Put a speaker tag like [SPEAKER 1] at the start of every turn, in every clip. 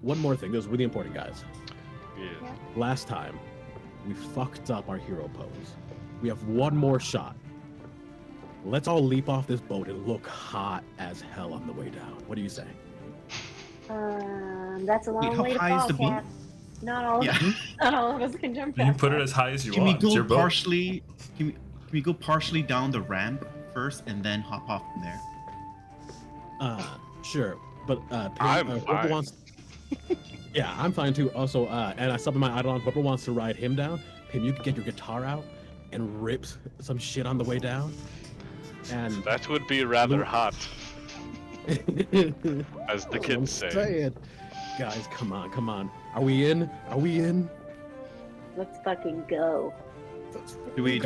[SPEAKER 1] one more thing. This is really important, guys.
[SPEAKER 2] Yeah.
[SPEAKER 1] Last time, we fucked up our hero pose. We have one more shot. Let's all leap off this boat and look hot as hell on the way down. What do you say?
[SPEAKER 3] That's a long way to
[SPEAKER 4] high is
[SPEAKER 3] fall,
[SPEAKER 4] the boat?
[SPEAKER 3] Cat. Not all of us can jump
[SPEAKER 5] You can
[SPEAKER 3] that
[SPEAKER 5] put it
[SPEAKER 3] far.
[SPEAKER 5] as high as you
[SPEAKER 4] Can we
[SPEAKER 5] want. It's
[SPEAKER 4] go
[SPEAKER 5] your boat.
[SPEAKER 4] partially? Can we go partially down the ramp first and then hop off from there?
[SPEAKER 1] Sure, but
[SPEAKER 2] I'm
[SPEAKER 1] whoever
[SPEAKER 2] fine.
[SPEAKER 1] wants. Yeah, I'm fine too. Also, and I subbed my Eidolon. Whoever wants to ride him down, Pim, you can get your guitar out and rip some shit on the way down. And
[SPEAKER 2] That would be rather hot, as the
[SPEAKER 1] I'm
[SPEAKER 2] kids say.
[SPEAKER 1] saying. Guys, come on. Are we in?
[SPEAKER 3] Let's fucking go.
[SPEAKER 4] Do we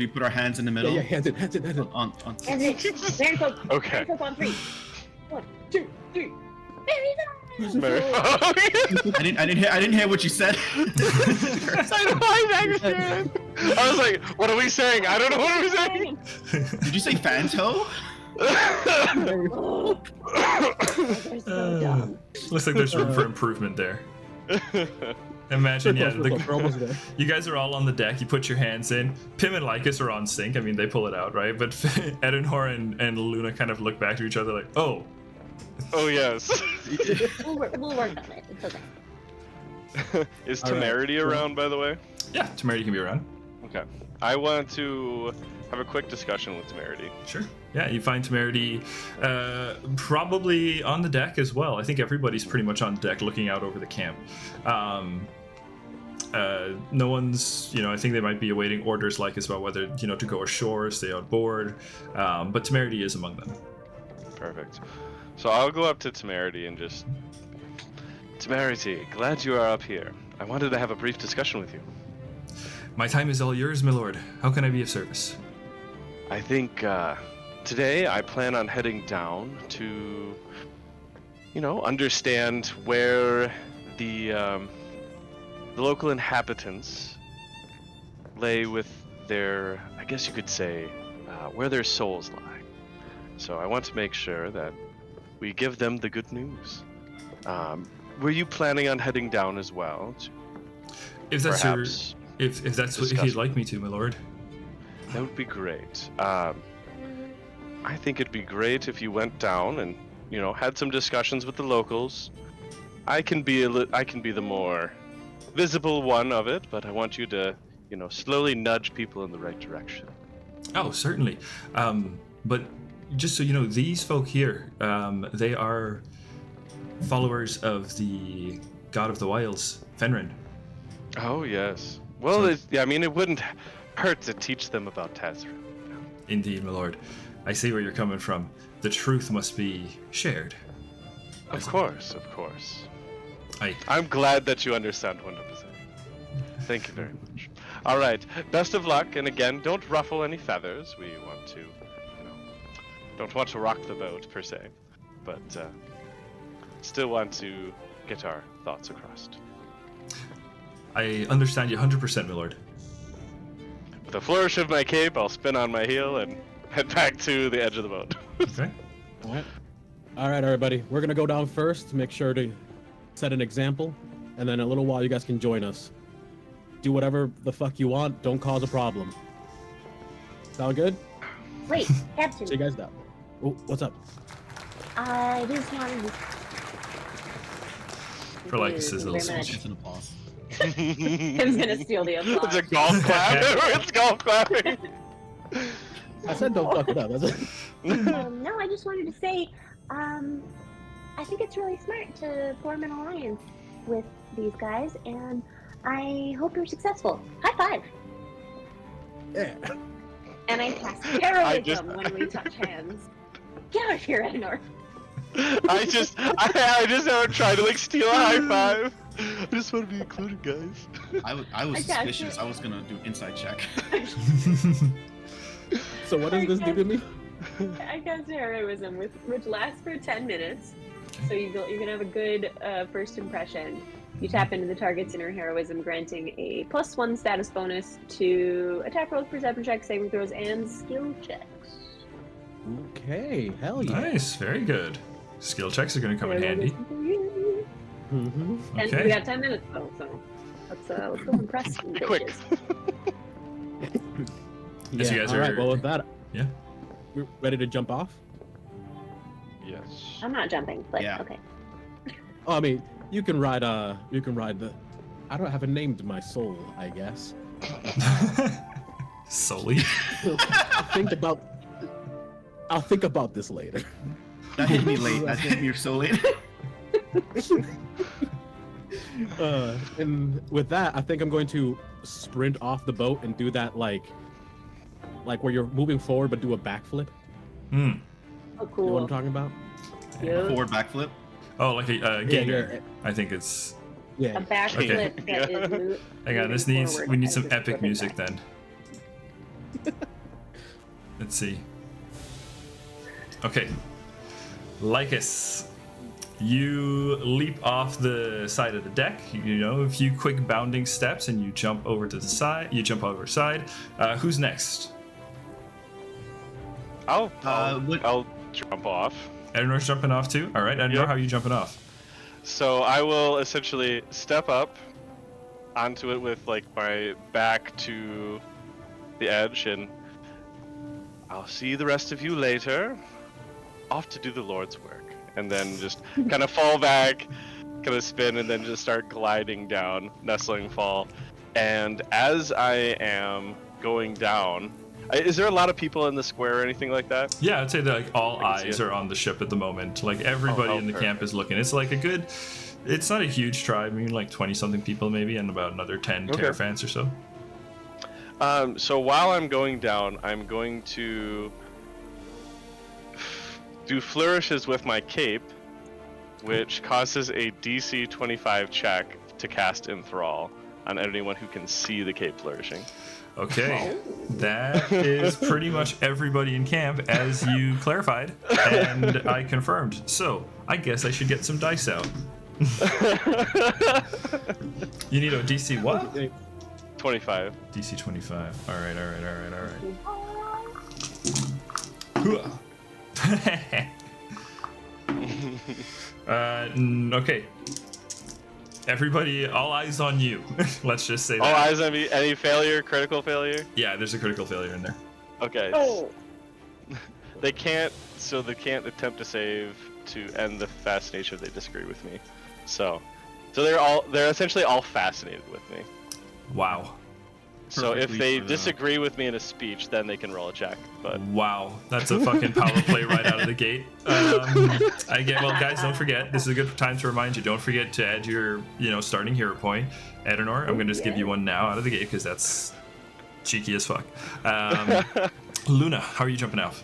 [SPEAKER 4] put our hands in the middle?
[SPEAKER 1] Yeah, hands in.
[SPEAKER 4] On.
[SPEAKER 3] And then, very close.
[SPEAKER 2] Okay.
[SPEAKER 3] Very close on 3. 1, 2, 3.
[SPEAKER 2] Very
[SPEAKER 4] I didn't hear what you said.
[SPEAKER 2] I was like, what are we saying? I don't know what we're saying.
[SPEAKER 4] Did you say Fanto?
[SPEAKER 3] Oh, they're so dumb.
[SPEAKER 5] Looks like there's room for improvement there. Imagine, yeah,
[SPEAKER 1] We're almost there.
[SPEAKER 5] you guys are all on the deck. You put your hands in. Pim and Lycus are on sync. I mean, they pull it out, right? But Edenhor and Luna kind of look back to each other like, oh.
[SPEAKER 2] Oh yes.
[SPEAKER 3] We'll work on it. It's okay.
[SPEAKER 2] Is
[SPEAKER 1] All right.
[SPEAKER 2] Temerity around, by the way?
[SPEAKER 5] Yeah, Temerity can be around.
[SPEAKER 2] Okay. I want to have a quick discussion with Temerity.
[SPEAKER 5] Sure. Yeah, you find Temerity probably on the deck as well. I think everybody's pretty much on deck looking out over the camp. No one's, I think they might be awaiting orders like as well, whether, to go ashore, stay on board. But Temerity is among them.
[SPEAKER 2] Perfect. So I'll go up to Temerity and just... Temerity, glad you are up here. I wanted to have a brief discussion with you.
[SPEAKER 5] My time is all yours, my lord. How can I be of service?
[SPEAKER 2] I think today I plan on heading down to, understand where the local inhabitants lay with their, I guess you could say, where their souls lie. So I want to make sure that we give them the good news. Were you planning on heading down as well?
[SPEAKER 5] If that's
[SPEAKER 2] Perhaps
[SPEAKER 5] if that's what
[SPEAKER 2] discuss-
[SPEAKER 5] you'd like me to, my lord.
[SPEAKER 2] That would be great. I think it'd be great if you went down and, had some discussions with the locals. I can be the more visible one of it, but I want you to, slowly nudge people in the right direction.
[SPEAKER 5] Oh, certainly. But just so you know, these folk here, they are followers of the god of the wilds, Fenrir.
[SPEAKER 2] Oh yes. Well, it wouldn't hurt to teach them about Tazra.
[SPEAKER 5] Indeed, my lord. I see where you're coming from. The truth must be shared.
[SPEAKER 2] Of course. I'm glad that you understand what I'm saying. Thank you very much. All right. Best of luck, and again, don't ruffle any feathers. We want to, don't want to rock the boat per se, but still want to get our thoughts across.
[SPEAKER 5] I understand you 100%, my lord.
[SPEAKER 2] With a flourish of my cape, I'll spin on my heel and head back to the edge of the boat.
[SPEAKER 5] Okay.
[SPEAKER 1] All right, everybody. We're gonna go down first to make sure to set an example, and then in a little while you guys can join us. Do whatever the fuck you want. Don't cause a problem. Sound good?
[SPEAKER 3] Wait, Captain.
[SPEAKER 1] See you guys down. Oh, what's up?
[SPEAKER 3] I just wanted to...
[SPEAKER 5] For Lycus's little
[SPEAKER 3] Very much.
[SPEAKER 5] speech.
[SPEAKER 4] It's an applause.
[SPEAKER 3] Tim's gonna steal the applause.
[SPEAKER 2] It's a golf clap. It's golf clapping.
[SPEAKER 1] I said don't fuck it up. That's it.
[SPEAKER 3] No, I just wanted to say, I think it's really smart to form an alliance with these guys, and I hope you're successful. High five!
[SPEAKER 1] Yeah.
[SPEAKER 3] And I cast heroism when we touch hands. Get out of here, Edinor.
[SPEAKER 2] I just never tried to steal a high five. I just want to be included, guys.
[SPEAKER 4] I was
[SPEAKER 3] I got
[SPEAKER 4] suspicious.
[SPEAKER 3] you.
[SPEAKER 4] I was gonna do inside check.
[SPEAKER 1] So what does this do to me?
[SPEAKER 3] I cast heroism, which lasts for 10 minutes. So you're gonna have a good first impression. You tap into the target's inner heroism, granting a +1 status bonus to attack rolls, perception checks, saving throws, and skill checks.
[SPEAKER 1] Okay, hell yeah.
[SPEAKER 5] Nice, very good. Skill checks are going to come in handy.
[SPEAKER 1] Mm-hmm.
[SPEAKER 3] And
[SPEAKER 5] Okay.
[SPEAKER 3] we got 10 minutes though, so let's go impress some
[SPEAKER 2] Be quick.
[SPEAKER 3] bitches.
[SPEAKER 5] Yes, you guys
[SPEAKER 1] all right.
[SPEAKER 5] are-
[SPEAKER 1] Well, with that,
[SPEAKER 5] Yeah.
[SPEAKER 1] we're ready to jump off.
[SPEAKER 2] Yes.
[SPEAKER 3] I'm not jumping, but
[SPEAKER 4] Yeah.
[SPEAKER 3] okay.
[SPEAKER 1] Oh, I mean, you can ride the. I haven't named my soul, I guess.
[SPEAKER 5] Sully.
[SPEAKER 1] I'll think about this later.
[SPEAKER 4] That hit me late. That hit me so late.
[SPEAKER 1] And with that, I think I'm going to sprint off the boat and do that like where you're moving forward but do a backflip.
[SPEAKER 3] Oh,
[SPEAKER 1] You know what
[SPEAKER 3] cool.
[SPEAKER 1] I'm talking about?
[SPEAKER 3] Yeah.
[SPEAKER 4] Forward backflip.
[SPEAKER 5] Oh, like a gainer.
[SPEAKER 1] yeah.
[SPEAKER 5] I think it's.
[SPEAKER 3] A
[SPEAKER 1] Yeah.
[SPEAKER 3] backflip
[SPEAKER 5] Okay.
[SPEAKER 3] that is
[SPEAKER 5] Hang on,
[SPEAKER 3] moving
[SPEAKER 5] we
[SPEAKER 3] forward
[SPEAKER 5] need
[SPEAKER 3] as
[SPEAKER 5] some
[SPEAKER 3] it's
[SPEAKER 5] epic
[SPEAKER 3] flipping
[SPEAKER 5] music
[SPEAKER 3] back.
[SPEAKER 5] then. Let's see. Okay. Lycus, you leap off the side of the deck, you know, a few quick bounding steps and you jump over to the side, who's next?
[SPEAKER 2] I'll
[SPEAKER 4] what-
[SPEAKER 2] jump off.
[SPEAKER 5] Edinor's jumping off too? Alright, Edinor,
[SPEAKER 2] Yep.
[SPEAKER 5] how are you jumping off?
[SPEAKER 2] So I will essentially step up onto it with like my back to the edge, and I'll see the rest of you later. Off to do the Lord's work, and then just kind of fall back, kind of spin, and then just start gliding down, nestling fall. And as I am going down, is there a lot of people in the square or anything like that?
[SPEAKER 5] Yeah, I'd say that like all
[SPEAKER 2] I can see
[SPEAKER 5] eyes
[SPEAKER 2] it.
[SPEAKER 5] are on the ship at the moment. Like everybody
[SPEAKER 2] Oh,
[SPEAKER 5] in the camp
[SPEAKER 2] perfect.
[SPEAKER 5] is looking. It's like it's not a huge tribe, I mean like 20 something people maybe, and about another 10
[SPEAKER 2] Okay.
[SPEAKER 5] Terrafans or so.
[SPEAKER 2] So while I'm going down, I'm going to do flourishes with my cape, which causes a DC 25 check to cast Enthrall on anyone who can see the cape flourishing.
[SPEAKER 5] Okay, that is pretty much everybody in camp, as you clarified, and I confirmed. So, I guess I should get some dice out. You need a DC what?
[SPEAKER 2] 25.
[SPEAKER 5] DC 25. Alright. Okay. Everybody, all eyes on you. Let's just say that.
[SPEAKER 2] All eyes on me. Any failure, critical failure?
[SPEAKER 5] Yeah, there's a critical failure in there.
[SPEAKER 2] Okay.
[SPEAKER 3] Oh,
[SPEAKER 2] They can't attempt to save to end the fascination if they disagree with me. So they're essentially all fascinated with me.
[SPEAKER 5] Wow.
[SPEAKER 2] So if
[SPEAKER 4] Perfectly
[SPEAKER 2] they
[SPEAKER 4] for the-
[SPEAKER 2] disagree with me in a speech, then they can roll a check. But
[SPEAKER 5] Wow, that's a fucking power play right out of the gate. Well, guys, don't forget. This is a good time to remind you. Don't forget to add your, starting hero point. Edinor, I'm gonna just give you one now out of the gate because that's cheeky as fuck. Luna, how are you jumping out?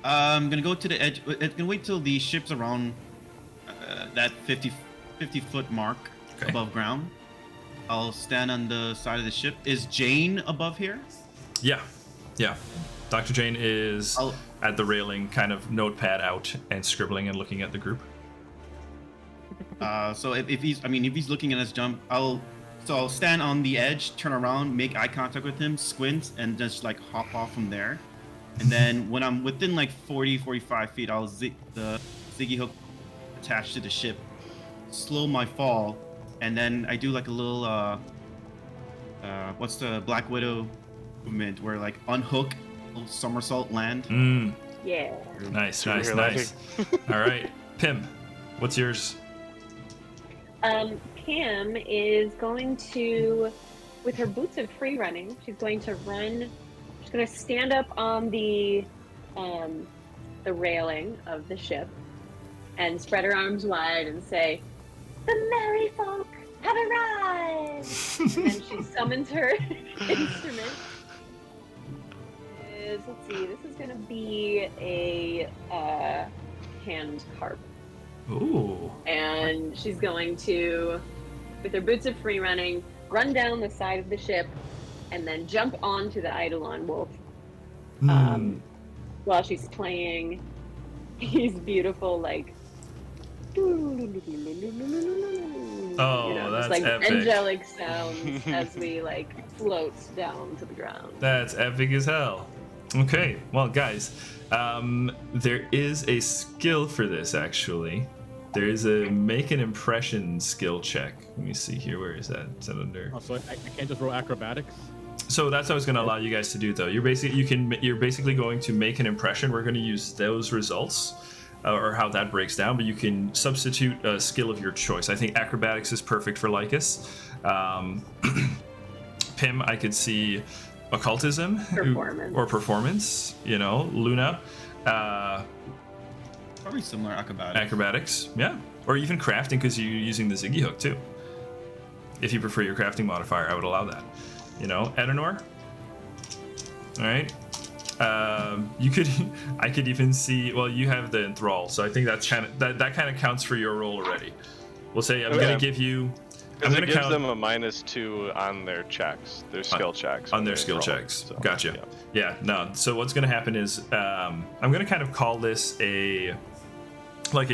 [SPEAKER 4] I'm gonna go to the edge. It's gonna wait till the ship's around that 50 foot mark
[SPEAKER 5] Okay.
[SPEAKER 4] above ground. I'll stand on the side of the ship. Is Jane above here?
[SPEAKER 5] Yeah. Dr. Jane is
[SPEAKER 4] I'll-
[SPEAKER 5] at the railing, kind of notepad out and scribbling and looking at the group.
[SPEAKER 4] So if he's looking at us jump, I'll stand on the edge, turn around, make eye contact with him, squint, and just like hop off from there. And then when I'm within like 45 feet, I'll the Ziggy hook attached to the ship, slow my fall, and then I do like a little what's the Black Widow movement where like unhook, little somersault land.
[SPEAKER 3] yeah.
[SPEAKER 5] Nice.
[SPEAKER 2] Over here, laughing.
[SPEAKER 5] All right, Pim, what's yours?
[SPEAKER 3] Pam is going to, with her boots of free running, she's going to run. She's going to stand up on the railing of the ship and spread her arms wide and say, "The merry folk have arrived!" And then she summons her instrument. Let's see, this is going to be a hand harp.
[SPEAKER 5] Ooh.
[SPEAKER 3] And she's going to, with her boots of free running, run down the side of the ship and then jump onto the Eidolon wolf while she's playing these beautiful, like,
[SPEAKER 5] That's
[SPEAKER 3] just, like,
[SPEAKER 5] epic.
[SPEAKER 3] angelic sounds as we, like, float down to the ground.
[SPEAKER 5] That's epic as hell. Okay, well, guys, there is a skill for this actually. There is a make an impression skill check. Let me see here. Where is that? Is that under?
[SPEAKER 1] Oh, so I can't just roll acrobatics?
[SPEAKER 5] So that's what I was going to allow you guys to do, though. You're basically going to make an impression. We're going to use those results, or how that breaks down. But you can substitute a skill of your choice. I think acrobatics is perfect for Lycus. Pim, I could see occultism or performance. You know, Luna.
[SPEAKER 4] Probably similar
[SPEAKER 5] Acrobatics, yeah. Or even crafting, because you're using the Ziggy hook too. If you prefer your crafting modifier, I would allow that. You know, Edenor. All right. I could even see. Well, you have the enthrall, so I think that's that kind of counts for your roll already. We'll say I'm going to give you. I'm going to count
[SPEAKER 2] them a -2 on their checks, their skill checks.
[SPEAKER 5] On their skill checks. So, gotcha. Yeah. No. So what's going to happen is I'm going to kind of call this a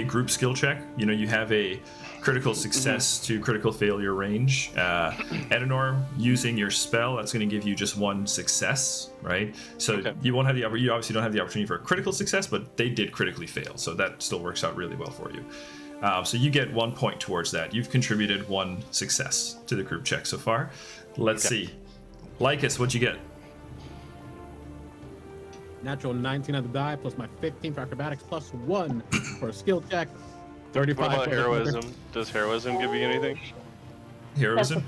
[SPEAKER 5] group skill check. You know, you have a critical success to critical failure range. Edenor, using your spell, that's going to give you just 1 success, right? So you won't have you obviously don't have the opportunity for a critical success, but they did critically fail, so that still works out really well for you. So you get 1 point towards that. You've contributed 1 success to the group check so far. Let's see. Lycus, what'd you get?
[SPEAKER 1] Natural 19 on the die, plus my 15 for acrobatics, plus 1 for a skill check. 35.
[SPEAKER 2] What about heroism? Does heroism give you anything?
[SPEAKER 5] Heroism?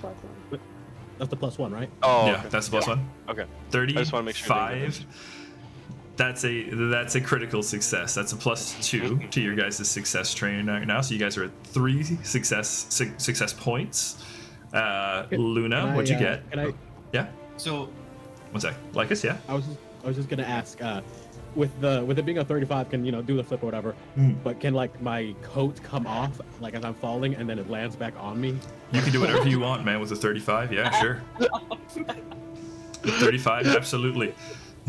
[SPEAKER 1] That's the plus 1, right?
[SPEAKER 2] Oh,
[SPEAKER 5] yeah, that's the plus 1.
[SPEAKER 2] Okay.
[SPEAKER 5] 35.
[SPEAKER 2] I just want to make sure.
[SPEAKER 5] That's a critical success. That's a +2 to your guys' success training right now. So you guys are at 3 success points. Luna, what'd you get? Yeah.
[SPEAKER 4] So,
[SPEAKER 5] one sec. Lycus, yeah.
[SPEAKER 1] I was just gonna ask. With it being a 35, can do the flip or whatever, but can my coat come off as I'm falling and then it lands back on me?
[SPEAKER 5] You can do whatever you want, man. With a 35, yeah, sure. With 35, absolutely.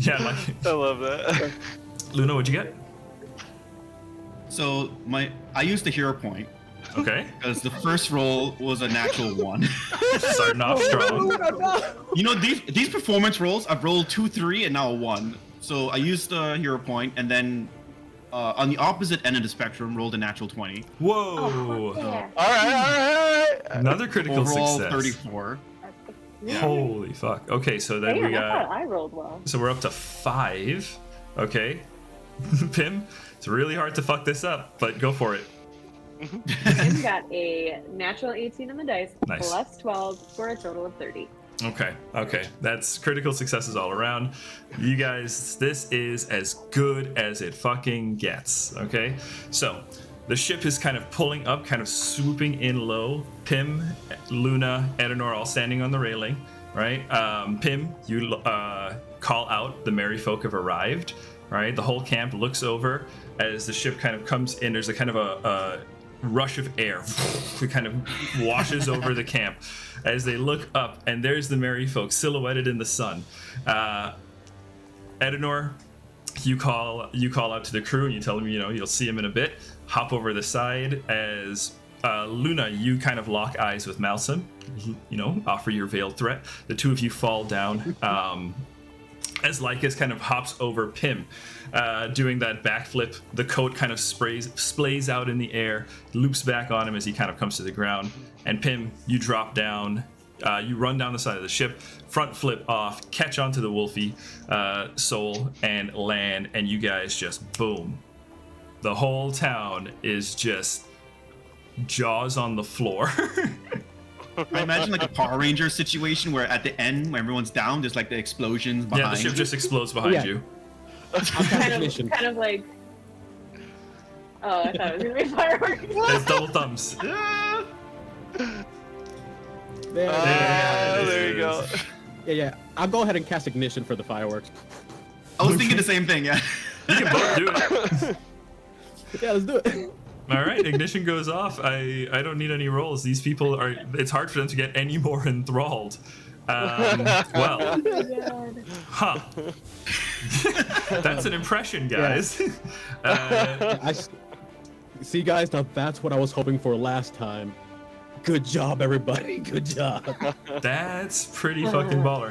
[SPEAKER 5] Yeah,
[SPEAKER 2] I love that.
[SPEAKER 5] Luna, what'd you get?
[SPEAKER 4] So I used the hero point.
[SPEAKER 5] Okay.
[SPEAKER 4] Because the first roll was a natural 1.
[SPEAKER 5] Starting off strong.
[SPEAKER 4] You know, these performance rolls, I've rolled 2, 3, and now a 1. So I used the hero point, and then on the opposite end of the spectrum, rolled a natural 20.
[SPEAKER 5] Whoa!
[SPEAKER 3] Oh, yeah.
[SPEAKER 2] All right.
[SPEAKER 5] Another critical
[SPEAKER 4] Overall,
[SPEAKER 5] success.
[SPEAKER 4] 34.
[SPEAKER 3] Yeah.
[SPEAKER 5] Holy fuck. Okay, so then we got.
[SPEAKER 3] I rolled well.
[SPEAKER 5] So we're up to 5. Okay. Pim, it's really hard to fuck this up, but go for it.
[SPEAKER 3] Pim got a natural 18 on the dice,
[SPEAKER 5] Nice.
[SPEAKER 3] plus 12 for a total of 30.
[SPEAKER 5] Okay. That's critical successes all around. You guys, this is as good as it fucking gets. Okay. So the ship is kind of pulling up, kind of swooping in low. Pim, Luna, Edenor all standing on the railing, right? Pim, you call out the merry folk have arrived, right? The whole camp looks over as the ship kind of comes in. There's a kind of a rush of air that kind of washes over the camp as they look up, and there's the merry folk silhouetted in the sun. Edenor, you call out to the crew and you tell them you'll see him in a bit. Hop over the side as Luna, you kind of lock eyes with Malsum, offer your veiled threat. The two of you fall down as Lycus kind of hops over Pim, doing that backflip. The coat kind of splays out in the air, loops back on him as he kind of comes to the ground. And Pim, you drop down, you run down the side of the ship, front flip off, catch onto the Wolfie soul, and land. And you guys just boom. The whole town is just jaws on the floor.
[SPEAKER 4] I imagine a Power Ranger situation where at the end, when everyone's down, there's the explosions behind.
[SPEAKER 5] Yeah, the ship just explodes behind you.
[SPEAKER 3] kind of like. Oh, I thought it was gonna be fireworks.
[SPEAKER 5] It's double thumbs.
[SPEAKER 2] There you go.
[SPEAKER 1] Yeah. I'll go ahead and cast ignition for the fireworks.
[SPEAKER 4] I was thinking the same thing, yeah.
[SPEAKER 5] You can both do it.
[SPEAKER 1] Yeah, let's do it.
[SPEAKER 5] All right, ignition goes off. I don't need any rolls. These people it's hard for them to get any more enthralled. Well, huh. That's an impression, guys.
[SPEAKER 1] See, guys, now that's what I was hoping for last time. Good job, everybody. Good job.
[SPEAKER 5] That's pretty fucking baller.